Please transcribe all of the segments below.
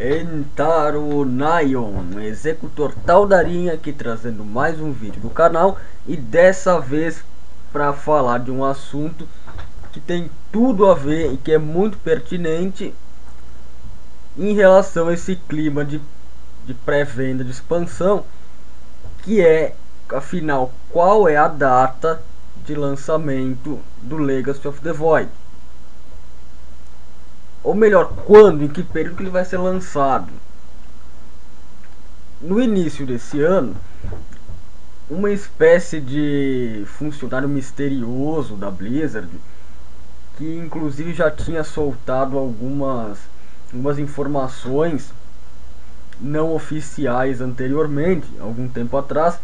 Entaro Nyon, Executor Taldarinha, aqui trazendo mais um vídeo do canal, e dessa vez para falar de um assunto que tem tudo a ver e que é muito pertinente em relação a esse clima de pré-venda de expansão, que é, afinal, qual é a data de lançamento do Legacy of the Void. Ou melhor, quando, em que período que ele vai ser lançado. No início desse ano, uma espécie de funcionário misterioso da Blizzard, que inclusive já tinha soltado algumas informações não oficiais anteriormente, algum tempo atrás,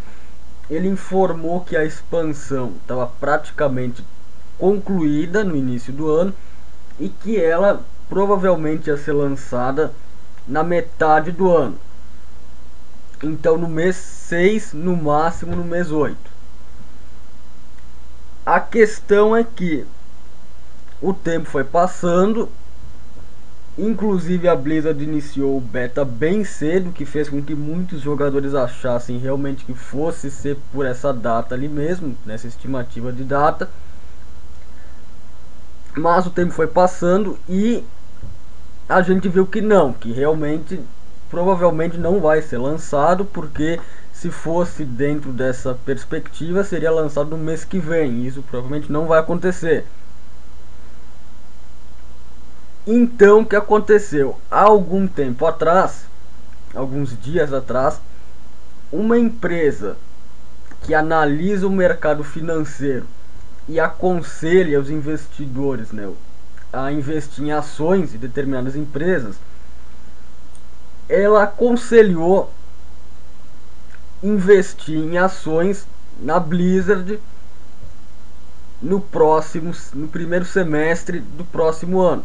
ele informou que a expansão estava praticamente concluída no início do ano e que ela provavelmente ia ser lançada na metade do ano. Então no mês 6, no máximo no mês 8. A questão é que o tempo foi passando, inclusive a Blizzard iniciou o beta bem cedo, que fez com que muitos jogadores achassem realmente que fosse ser por essa data ali mesmo, nessa estimativa de data. Mas o tempo foi passando e a gente viu que não, que realmente provavelmente não vai ser lançado, porque se fosse dentro dessa perspectiva seria lançado no mês que vem. Isso provavelmente não vai acontecer. Então, o que aconteceu? Há algum tempo atrás, alguns dias atrás, uma empresa que analisa o mercado financeiro e aconselha os investidores, a investir em ações de determinadas empresas, ela aconselhou investir em ações na Blizzard no primeiro semestre do próximo ano,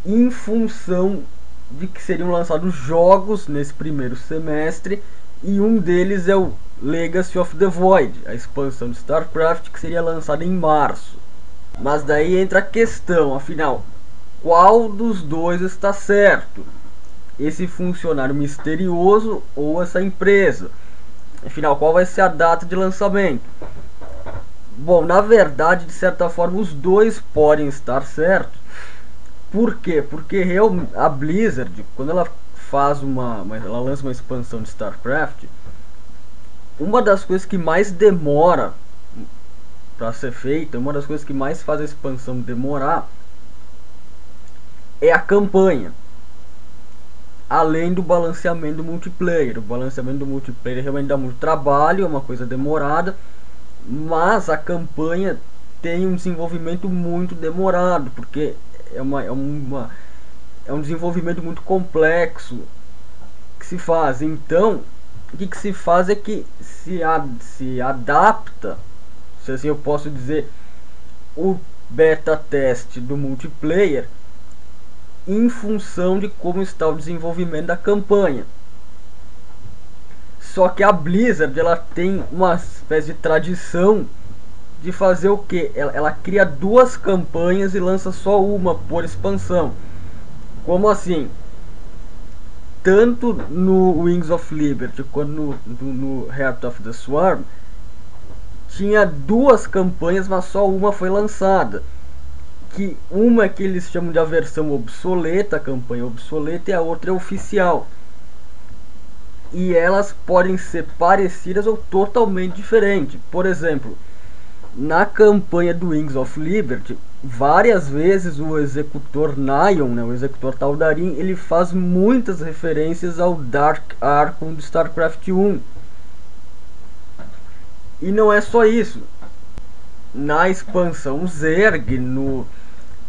em função de que seriam lançados jogos nesse primeiro semestre, e um deles é o Legacy of the Void, a expansão de StarCraft, que seria lançada em março. Mas daí entra a questão, afinal, qual dos dois está certo? Esse funcionário misterioso ou essa empresa? Afinal, qual vai ser a data de lançamento? Bom, na verdade, de certa forma, os dois podem estar certos. Por quê? Porque a Blizzard, quando ela faz ela lança uma expansão de StarCraft, uma das coisas que mais demora para ser feita, uma das coisas que mais faz a expansão demorar, é a campanha. Além do balanceamento do multiplayer. O balanceamento do multiplayer realmente dá muito trabalho, é uma coisa demorada, mas a campanha tem um desenvolvimento muito demorado, porque é um desenvolvimento muito complexo que se faz. Então, o que se faz é que se adapta, se assim eu posso dizer, o beta teste do multiplayer em função de como está o desenvolvimento da campanha. Só que a Blizzard, ela tem uma espécie de tradição de fazer o que? Ela cria duas campanhas e lança só uma por expansão. Como assim? Tanto no Wings of Liberty quanto no Heart of the Swarm, tinha duas campanhas, mas só uma foi lançada. Que uma é que eles chamam de a versão obsoleta, a campanha obsoleta, e a outra é oficial. E elas podem ser parecidas ou totalmente diferentes. Por exemplo, na campanha do Wings of Liberty, várias vezes o executor Nyon, o executor Taldarin, ele faz muitas referências ao Dark Archon de StarCraft 1. E não é só isso. Na expansão Zerg,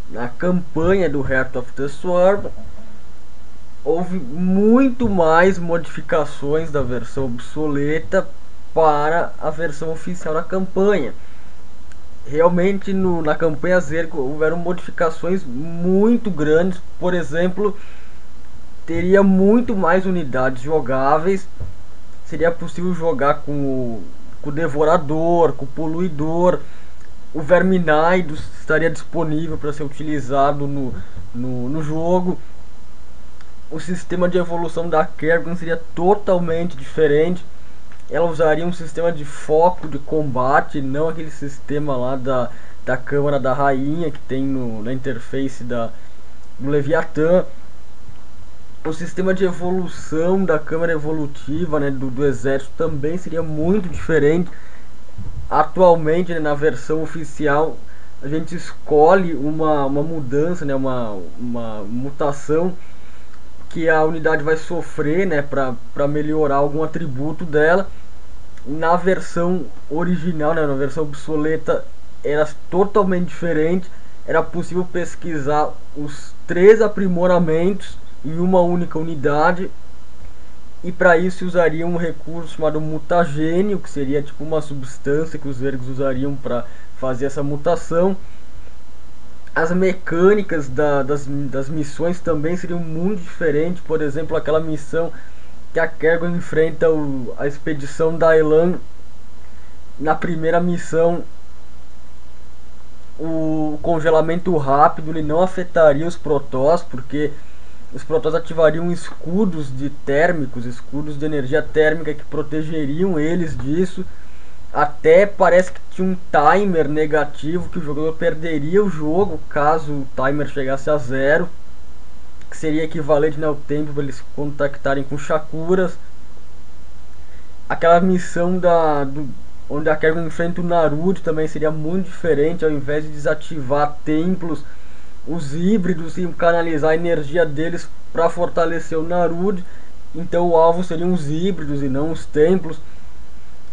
na campanha do Heart of the Swarm, houve muito mais modificações da versão obsoleta para a versão oficial da campanha. Realmente na campanha Zerg houveram modificações muito grandes. Por exemplo, teria muito mais unidades jogáveis, seria possível jogar com o Devorador, com o Poluidor. O Verminaidos estaria disponível para ser utilizado no jogo. o sistema de evolução da Kerrigan seria totalmente diferente. Ela usaria um sistema de foco de combate, não aquele sistema lá da Câmara da Rainha que tem na interface do Leviatã. O sistema de evolução da Câmara Evolutiva, né, do Exército também seria muito diferente. Atualmente, né, na versão oficial, a gente escolhe uma mudança, né, uma mutação que a unidade vai sofrer, né, para melhorar algum atributo dela. Na versão original, né, na versão obsoleta, era totalmente diferente. Era possível pesquisar os 3 aprimoramentos em uma única unidade, e para isso usaria um recurso chamado mutagênio, que seria tipo uma substância que os Zergs usariam para fazer essa mutação. As mecânicas das missões também seriam muito diferentes. Por exemplo, aquela missão que a Kerrigan enfrenta a expedição da Elan. Na primeira missão, o congelamento rápido ele não afetaria os Protoss, porque os Protoss ativariam escudos térmicos, escudos de energia térmica que protegeriam eles disso. Até parece que tinha um timer negativo, que o jogador perderia o jogo caso o timer chegasse a 0, que seria equivalente ao tempo para eles contactarem com Shakuras. Aquela missão onde a Kerrigan enfrenta o Narud também seria muito diferente. Ao invés de desativar templos, os híbridos iam canalizar a energia deles para fortalecer o Narud. Então o alvo seriam os híbridos e não os templos.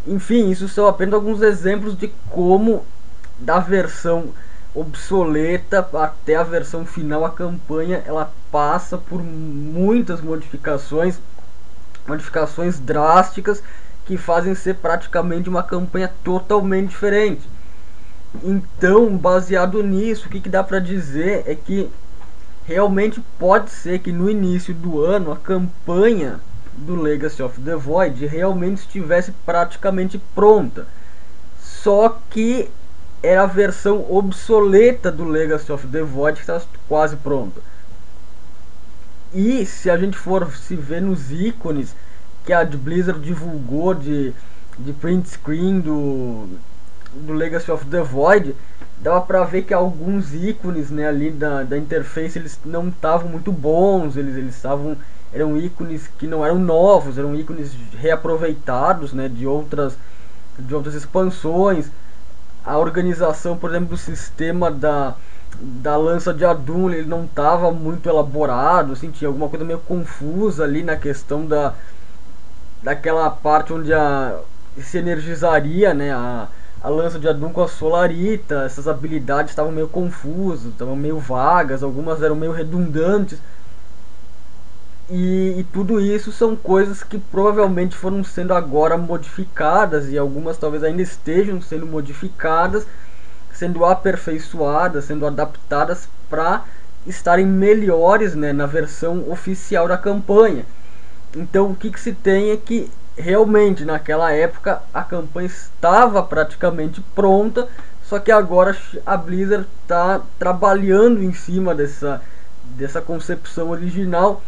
Enfim, isso são apenas alguns exemplos de como, da versão obsoleta até a versão final, a campanha ela passa por muitas modificações drásticas, que fazem ser praticamente uma campanha totalmente diferente. Então, baseado nisso, o que dá para dizer é que realmente pode ser que no início do ano a campanha do Legacy of the Void realmente estivesse praticamente pronta, só que era a versão obsoleta do Legacy of the Void que estava quase pronta. E se a gente for se ver nos ícones que a Blizzard divulgou de print screen do Legacy of the Void, dava pra ver que alguns ícones, né, ali da interface eles não estavam muito bons. Eram ícones que não eram novos, eram ícones reaproveitados, né, de outras expansões. A organização, por exemplo, do sistema da lança de Adun, ele não estava muito elaborado, assim, tinha alguma coisa meio confusa ali na questão daquela parte onde se energizaria, né, a lança de Adun com a Solarita. Essas habilidades estavam meio confusas, estavam meio vagas, algumas eram meio redundantes. E tudo isso são coisas que provavelmente foram sendo agora modificadas, e algumas talvez ainda estejam sendo modificadas, sendo aperfeiçoadas, sendo adaptadas para estarem melhores, né, na versão oficial da campanha. Então o que se tem é que realmente naquela época a campanha estava praticamente pronta, só que agora a Blizzard está trabalhando em cima dessa concepção original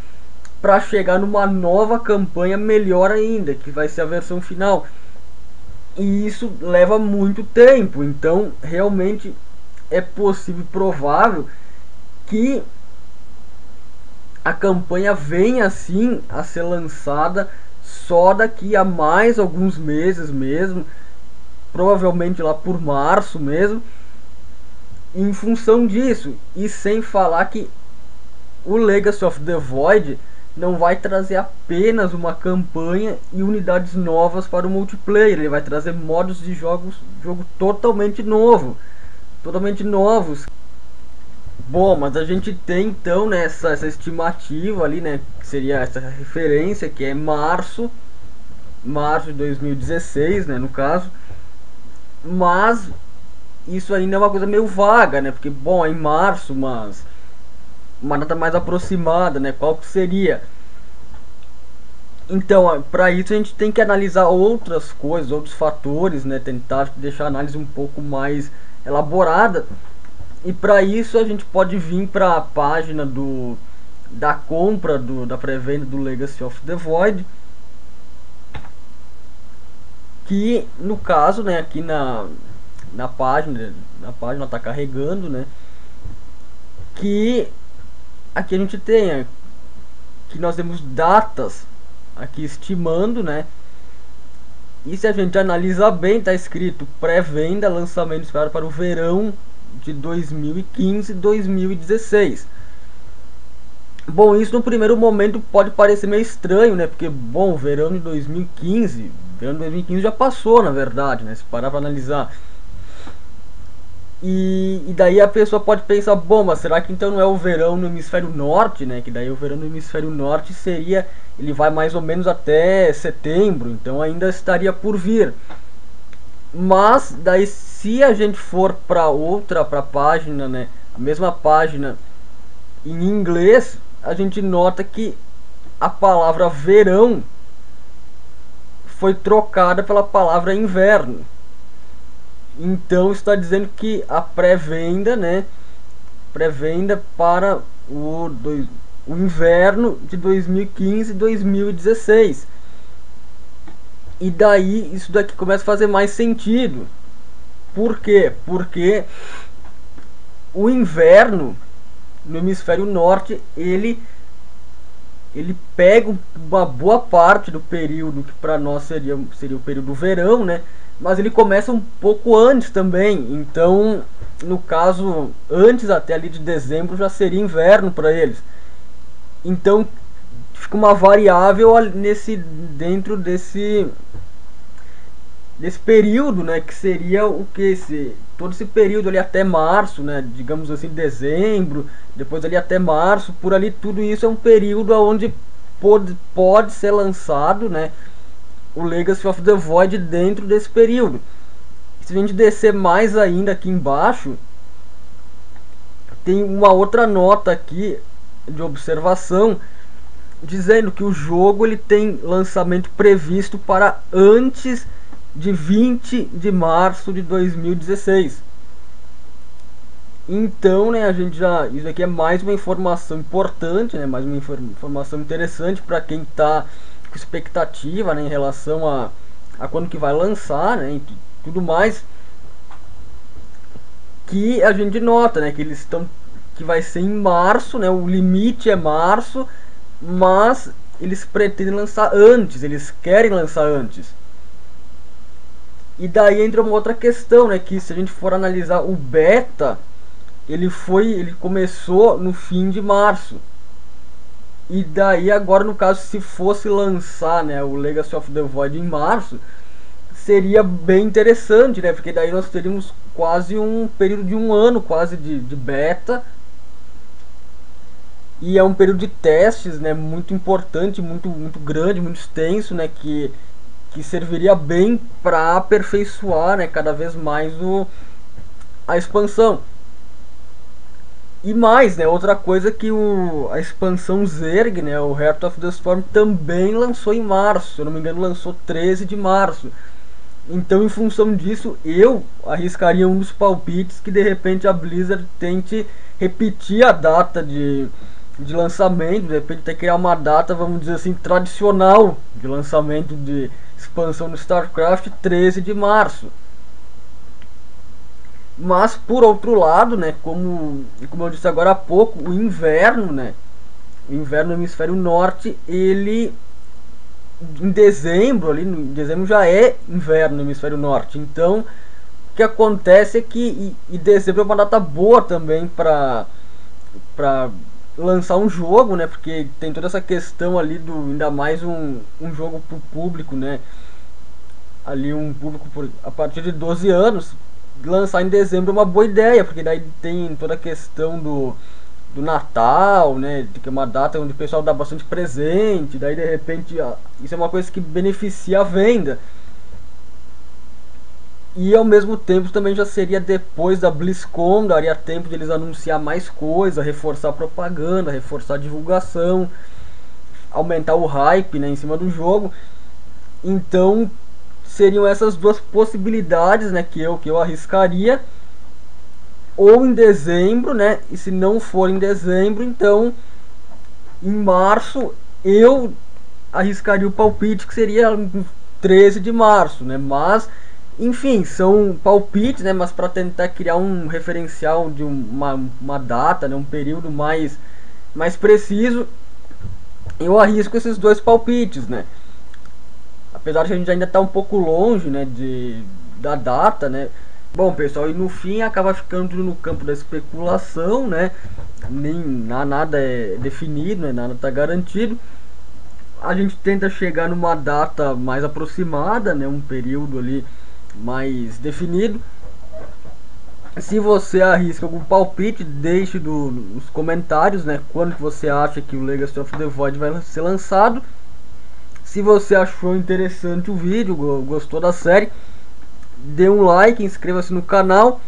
para chegar numa nova campanha melhor ainda, que vai ser a versão final. E isso leva muito tempo, então realmente é possível e provável que a campanha venha assim a ser lançada só daqui a mais alguns meses mesmo, provavelmente lá por março mesmo, em função disso. E sem falar que o Legacy of the Void não vai trazer apenas uma campanha e unidades novas para o multiplayer, ele vai trazer modos de jogo totalmente novos. Bom, mas a gente tem então, né, essa estimativa ali, né, que seria essa referência, que é março de 2016, né, no caso. Mas isso ainda é uma coisa meio vaga, né, porque, bom, é em março, mas uma data mais aproximada, né, qual que seria? Então, para isso a gente tem que analisar outras coisas, outros fatores, né, tentar deixar a análise um pouco mais elaborada. E para isso a gente pode vir para a página do da compra da pré-venda do Legacy of the Void, que no caso, né, aqui na página tá carregando, né, que aqui a gente tem que nós temos datas aqui estimando, né, e se a gente analisar bem, tá escrito pré-venda, lançamento esperado para o verão de 2015 e 2016. Bom, isso no primeiro momento pode parecer meio estranho, né? Porque, bom, o verão de 2015 já passou, na verdade, né? Se parar para analisar. E daí a pessoa pode pensar, bom, mas será que então não é o verão no hemisfério norte, né? Que daí o verão no hemisfério norte seria, ele vai mais ou menos até setembro, então ainda estaria por vir. Mas daí se a gente for para página, né? A mesma página em inglês, a gente nota que a palavra verão foi trocada pela palavra inverno. Então está dizendo que a pré-venda, né, pré-venda para o inverno de 2015 e 2016. E daí isso daqui começa a fazer mais sentido. Por quê? Porque o inverno no hemisfério norte, ele pega uma boa parte do período que para nós seria o período do verão, né? Mas ele começa um pouco antes também. Então, no caso, antes até ali de dezembro já seria inverno para eles. Então, fica uma variável dentro desse período, né, que seria o que todo esse período ali até março, né, digamos assim, dezembro, depois ali até março, por ali tudo isso é um período onde pode ser lançado, né, o Legacy of the Void dentro desse período. Se a gente descer mais ainda aqui embaixo, tem uma outra nota aqui de observação dizendo que o jogo ele tem lançamento previsto para antes de 20 de março de 2016. Então, né, isso aqui é mais uma informação importante, né, mais uma informação interessante para quem está com expectativa, né, em relação a quando que vai lançar, né, e tudo mais. Que a gente nota, né, que vai ser em março, né, o limite é março, mas eles pretendem lançar antes, eles querem lançar antes. E daí entra uma outra questão, né, que se a gente for analisar o beta, ele começou no fim de março. E daí agora, no caso, se fosse lançar, né, o Legacy of the Void em março, seria bem interessante, né, porque daí nós teríamos quase um período de um ano quase de beta. E é um período de testes, né, muito importante, muito grande, muito extenso, né, que serviria bem para aperfeiçoar, né, cada vez mais a expansão. E mais, né, outra coisa que a expansão Zerg, né, o Heart of the Storm, também lançou em março, se eu não me engano lançou 13 de março. Então, em função disso, eu arriscaria um dos palpites que de repente a Blizzard tente repetir a data de lançamento, de repente ter que criar uma data, vamos dizer assim, tradicional de lançamento de expansão no StarCraft, 13 de março. Mas por outro lado, né, como eu disse agora há pouco, o inverno, né, o inverno no hemisfério norte, ele em dezembro já é inverno no hemisfério norte. Então, o que acontece é que dezembro é uma data boa também para lançar um jogo, né? Porque tem toda essa questão ali ainda mais um jogo pro público, né? Ali um público a partir de 12 anos, lançar em dezembro é uma boa ideia, porque daí tem toda a questão do Natal, né? Que é uma data onde o pessoal dá bastante presente, daí de repente isso é uma coisa que beneficia a venda. E ao mesmo tempo também já seria depois da BlizzCon, daria tempo de eles anunciar mais coisa, reforçar a propaganda, reforçar a divulgação, aumentar o hype, né, em cima do jogo. Então seriam essas duas possibilidades, né, que eu arriscaria. Ou em dezembro, né, e se não for em dezembro, então Em março eu arriscaria o palpite que seria 13 de março, né? Mas, enfim, são palpites, né? Mas para tentar criar um referencial de uma data, né? Um período mais preciso, eu arrisco esses dois palpites, né? Apesar de a gente ainda estar um pouco longe, né? Da data, né? Bom, pessoal, e no fim acaba ficando tudo no campo da especulação, né? Nem nada é definido, né? Nada está garantido. A gente tenta chegar numa data mais aproximada, né? Um período ali mais definido. Se você arrisca algum palpite, deixe nos comentários, né? Quando que você acha que o Legacy of the Void vai ser lançado. Se você achou interessante o vídeo, gostou da série, dê um like, inscreva-se no canal.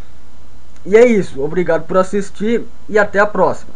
E é isso, obrigado por assistir e até a próxima.